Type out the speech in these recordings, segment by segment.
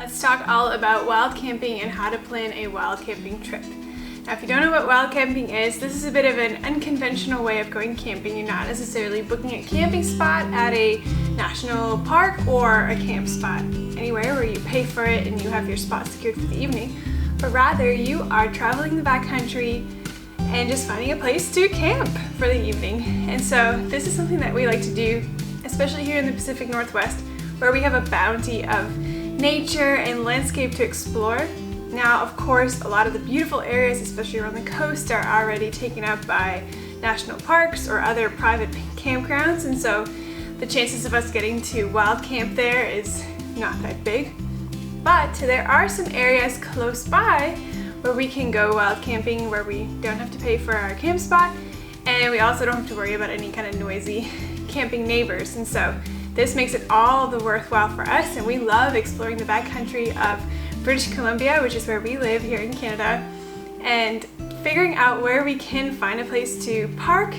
Let's talk all about wild camping and how to plan a wild camping trip. Now, if you don't know what wild camping is, this is a bit of an unconventional way of going camping. You're not necessarily booking a camping spot at a national park or a camp spot, anywhere where you pay for it and you have your spot secured for the evening, but rather you are traveling the backcountry and just finding a place to camp for the evening. And so this is something that we like to do, especially here in the Pacific Northwest, where we have a bounty of nature and landscape to explore. Now, of course, a lot of the beautiful areas, especially around the coast, are already taken up by national parks or other private campgrounds, and so the chances of us getting to wild camp there is not that big. But there are some areas close by where we can go wild camping, where we don't have to pay for our camp spot, and we also don't have to worry about any kind of noisy camping neighbors. And so this makes it all the worthwhile for us, and we love exploring the backcountry of British Columbia, which is where we live here in Canada, and figuring out where we can find a place to park,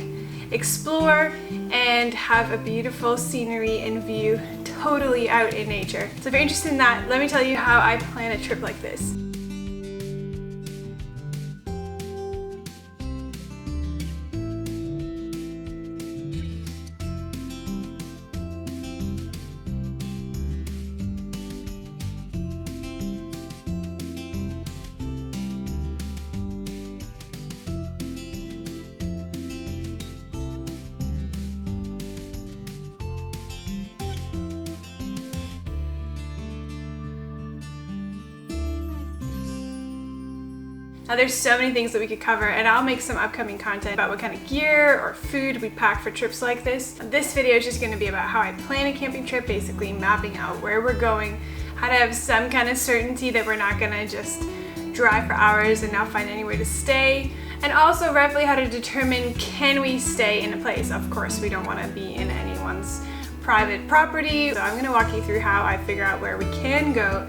explore, and have a beautiful scenery and view totally out in nature. So if you're interested in that, let me tell you how I plan a trip like this. Now, there's so many things that we could cover, and I'll make some upcoming content about what kind of gear or food we pack for trips like this. This video is just going to be about how I plan a camping trip, basically mapping out where we're going, how to have some kind of certainty that we're not going to just drive for hours and not find anywhere to stay, and also roughly how to determine, can we stay in a place. Of course, we don't want to be in anyone's private property, so I'm going to walk you through how I figure out where we can go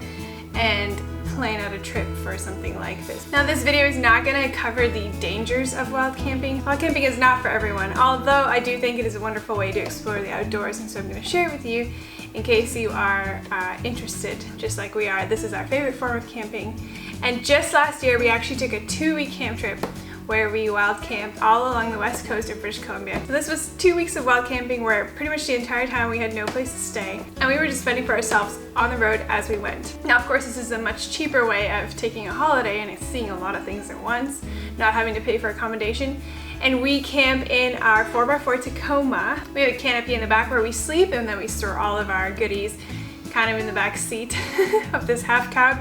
and plan out a trip for something like this. Now, this video is not going to cover the dangers of wild camping. Wild camping is not for everyone, although I do think it is a wonderful way to explore the outdoors, and so I'm going to share it with you in case you are interested, just like we are. This is our favorite form of camping, and just last year we actually took a 2-week camp trip where we wild camped all along the west coast of British Columbia. So this was 2 weeks of wild camping where pretty much the entire time we had no place to stay, and we were just fending for ourselves on the road as we went. Now, of course, this is a much cheaper way of taking a holiday and seeing a lot of things at once, not having to pay for accommodation. And we camp in our 4x4 Tacoma. We have a canopy in the back where we sleep, and then we store all of our goodies kind of in the back seat of this half cab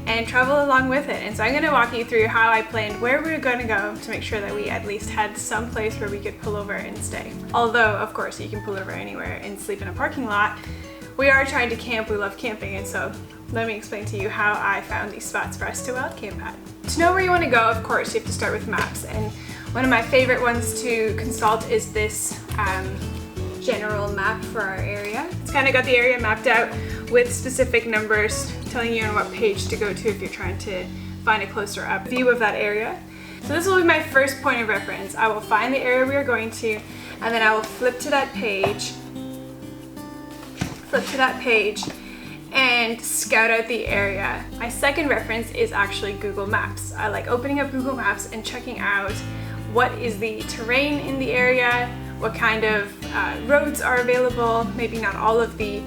and travel along with it. And so I'm going to walk you through how I planned where we were going to go to make sure that we at least had some place where we could pull over and stay. Although, of course, you can pull over anywhere and sleep in a parking lot. We are trying to camp, we love camping, and so let me explain to you how I found these spots for us to wild camp at. To know where you want to go, of course, you have to start with maps, and one of my favorite ones to consult is this general map for our area. It's kind of got the area mapped out with specific numbers telling you on what page to go to if you're trying to find a closer up view of that area. So this will be my first point of reference. I will find the area we are going to, and then I will flip to that page and scout out the area. My second reference is actually Google Maps. I like opening up Google Maps and checking out what is the terrain in the area, what kind of roads are available. Maybe not all of the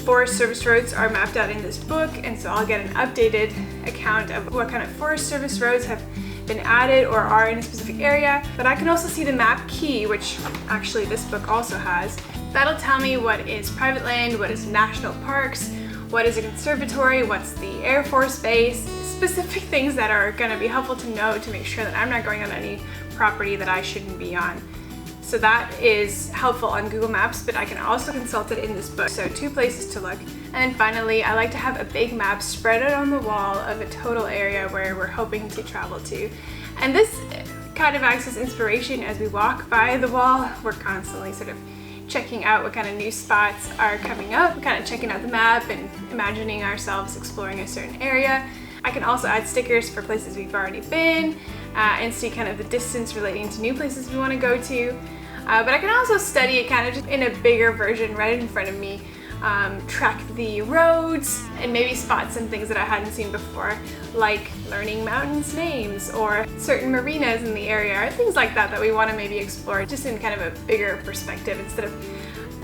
Forest Service roads are mapped out in this book, and so I'll get an updated account of what kind of Forest Service roads have been added or are in a specific area. But I can also see the map key, which actually this book also has. That'll tell me what is private land, what is national parks, what is a conservatory, what's the Air Force Base, specific things that are going to be helpful to know to make sure that I'm not going on any property that I shouldn't be on. So that is helpful on Google Maps, but I can also consult it in this book. So 2 places to look. And then finally, I like to have a big map spread out on the wall of a total area where we're hoping to travel to. And this kind of acts as inspiration as we walk by the wall. We're constantly sort of checking out what kind of new spots are coming up, kind of checking out the map and imagining ourselves exploring a certain area. I can also add stickers for places we've already been and see kind of the distance relating to new places we want to go to. But I can also study it kind of just in a bigger version right in front of me track the roads, and maybe spot some things that I hadn't seen before, like learning mountains names or certain marinas in the area, or things like that that we want to maybe explore just in kind of a bigger perspective instead of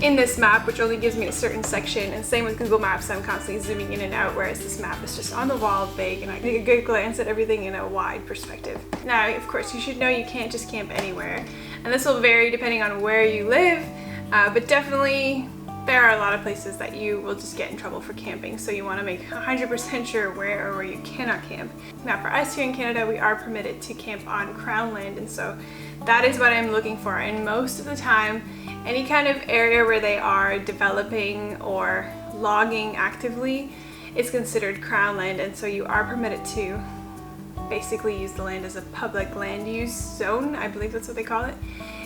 in this map, which only gives me a certain section. And same with Google Maps, I'm constantly zooming in and out, whereas this map is just on the wall, big, and I take a good glance at everything in a wide perspective. Now, of course, you should know you can't just camp anywhere, and this will vary depending on where you live, but definitely there are a lot of places that you will just get in trouble for camping, so you want to make 100% sure where or where you cannot camp. Now, for us here in Canada, we are permitted to camp on Crown land, and so that is what I'm looking for. And most of the time, any kind of area where they are developing or logging actively is considered Crown land, and so you are permitted to basically use the land as a public land use zone, I believe that's what they call it.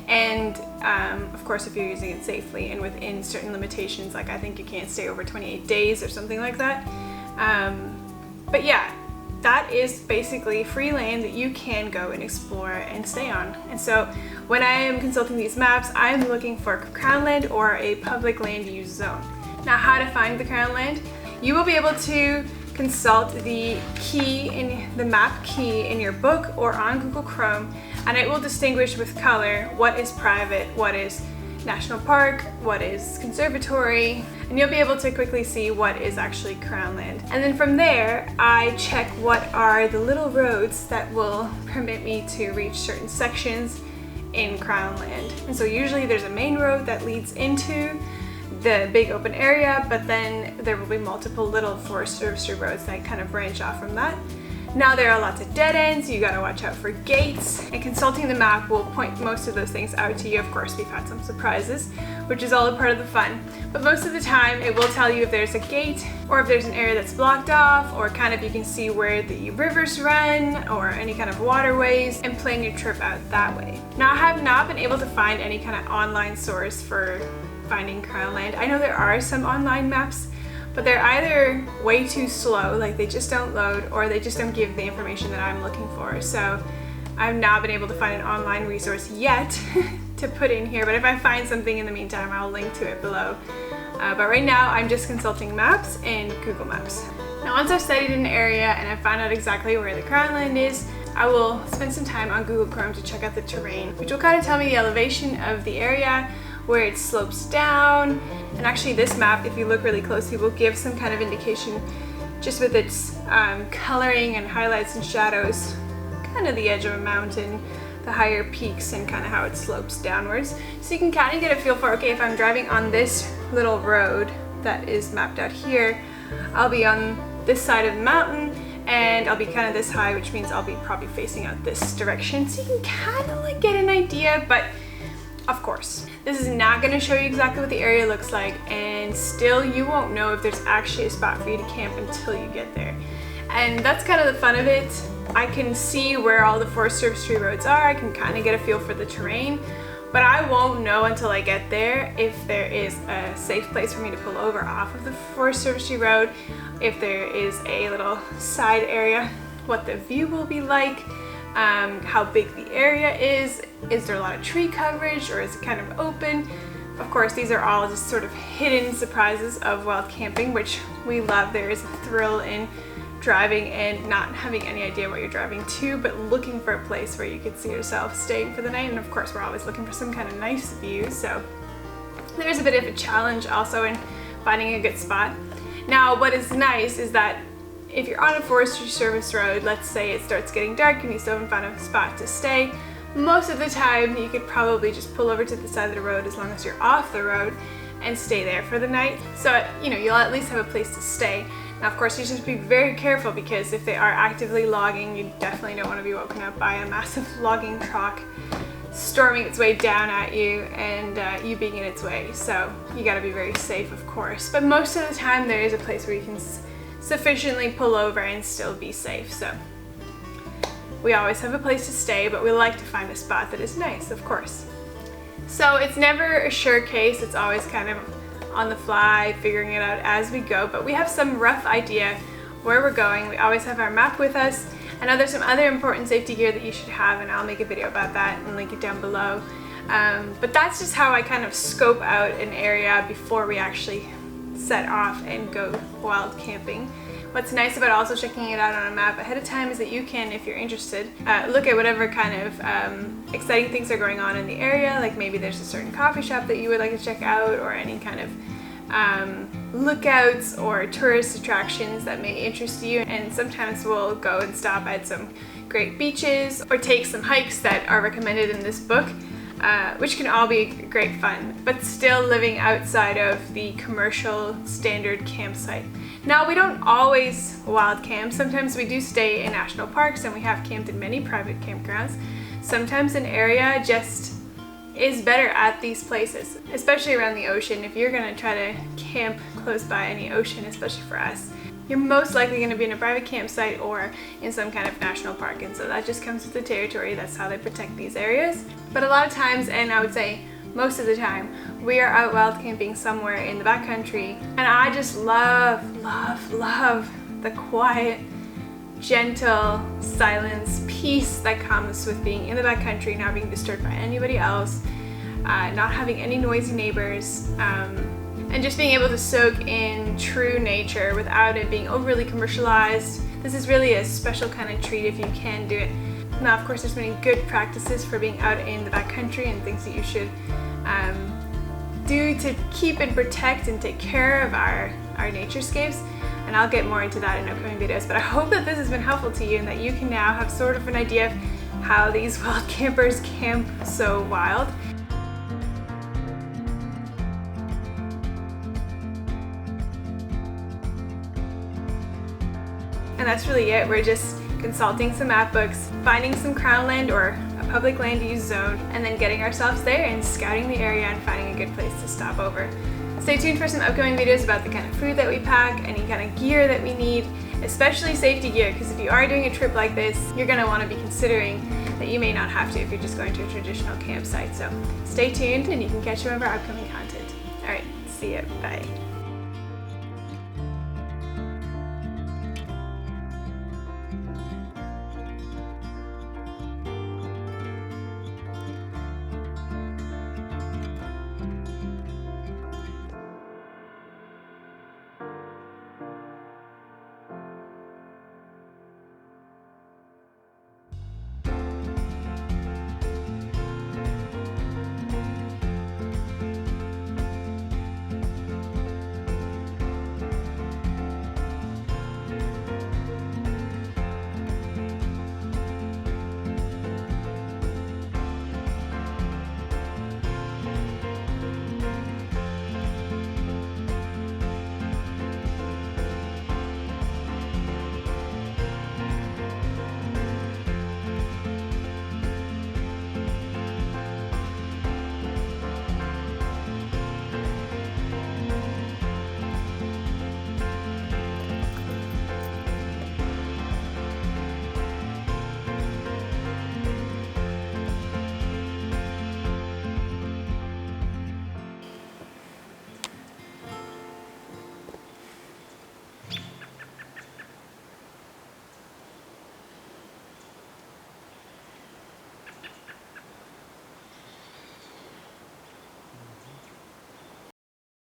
And of course, if you're using it safely and within certain limitations, like I think you can't stay over 28 days or something like that. But yeah, that is basically free land that you can go and explore and stay on. And so when I am consulting these maps, I'm looking for Crown land or a public land use zone. Now, how to find the Crown land? You will be able to consult the key in the map key in your book or on Google Chrome, and it will distinguish with color what is private, what is national park, what is conservatory, and you'll be able to quickly see what is actually Crown land. And then from there, I check what are the little roads that will permit me to reach certain sections in Crown land. And so usually there's a main road that leads into the big open area, but then there will be multiple little Forest Service roads that kind of branch off from that. Now, there are lots of dead ends, you gotta watch out for gates, and consulting the map will point most of those things out to you. Of course, we've had some surprises, which is all a part of the fun, but most of the time it will tell you if there's a gate or if there's an area that's blocked off, or kind of you can see where the rivers run or any kind of waterways, and plan your trip out that way. Now, I have not been able to find any kind of online source for finding Crown land. I know there are some online maps, but they're either way too slow, like they just don't load, or they just don't give the information that I'm looking for. So I've not been able to find an online resource yet to put in here, but if I find something in the meantime, I'll link to it below. But right now, I'm just consulting maps and Google Maps. Now, once I've studied an area and I've found out exactly where the Crown land is, I will spend some time on Google Chrome to check out the terrain, which will kind of tell me the elevation of the area, where it slopes down. And actually this map, if you look really closely, will give some kind of indication just with its coloring and highlights and shadows, kind of the edge of a mountain, the higher peaks, and kind of how it slopes downwards. So you can kind of get a feel for, okay, if I'm driving on this little road that is mapped out here, I'll be on this side of the mountain and I'll be kind of this high, which means I'll be probably facing out this direction. So you can kind of like get an idea, but of course, this is not going to show you exactly what the area looks like, and still you won't know if there's actually a spot for you to camp until you get there. And that's kind of the fun of it. I can see where all the Forest Service roads are, I can kind of get a feel for the terrain, but I won't know until I get there if there is a safe place for me to pull over off of the Forest Service road, if there is a little side area, what the view will be like, how big the area is there a lot of tree coverage, or is it kind of open? Of course, these are all just sort of hidden surprises of wild camping, which we love. There is a thrill in driving and not having any idea what you're driving to, but looking for a place where you could see yourself staying for the night. And of course, we're always looking for some kind of nice view, so there's a bit of a challenge also in finding a good spot. Now, what is nice is that if you're on a Forestry Service road, let's say it starts getting dark and you still haven't found a spot to stay, most of the time you could probably just pull over to the side of the road as long as you're off the road and stay there for the night. So, you know, you'll at least have a place to stay. Now, of course, you just be very careful, because if they are actively logging, you definitely don't want to be woken up by a massive logging truck storming its way down at you and you being in its way. So you got to be very safe, of course. But most of the time there is a place where you can sufficiently pull over and still be safe. So we always have a place to stay, but we like to find a spot that is nice, of course. So it's never a sure case, it's always kind of on the fly, figuring it out as we go, but we have some rough idea where we're going. We always have our map with us. I know there's some other important safety gear that you should have, and I'll make a video about that and link it down below. But that's just how I kind of scope out an area before we actually set off and go wild camping. What's nice about also checking it out on a map ahead of time is that you can, if you're interested, look at whatever kind of exciting things are going on in the area, like maybe there's a certain coffee shop that you would like to check out, or any kind of lookouts or tourist attractions that may interest you. And sometimes we'll go and stop at some great beaches or take some hikes that are recommended in this book, which can all be great fun, but still living outside of the commercial standard campsite. Now, we don't always wild camp. Sometimes we do stay in national parks, and we have camped in many private campgrounds. Sometimes an area just is better at these places, especially around the ocean. If you're gonna try to camp close by any ocean, especially for us, you're most likely going to be in a private campsite or in some kind of national park, and so that just comes with the territory. That's how they protect these areas. But a lot of times, and I would say most of the time, we are out wild camping somewhere in the backcountry, and I just love the quiet, gentle silence, peace that comes with being in the backcountry, not being disturbed by anybody else, not having any noisy neighbors, and just being able to soak in true nature without it being overly commercialized. This is really a special kind of treat if you can do it. Now, of course, there's many good practices for being out in the backcountry and things that you should do to keep and protect and take care of our naturescapes, and I'll get more into that in upcoming videos. But I hope that this has been helpful to you and that you can now have sort of an idea of how these wild campers camp so wild. And that's really it. We're just consulting some map books, finding some crown land or a public land use zone, and then getting ourselves there and scouting the area and finding a good place to stop over. Stay tuned for some upcoming videos about the kind of food that we pack, any kind of gear that we need, especially safety gear, because if you are doing a trip like this, you're going to want to be considering that you may not have to if you're just going to a traditional campsite. So stay tuned and you can catch some of our upcoming content. Alright, see ya, bye.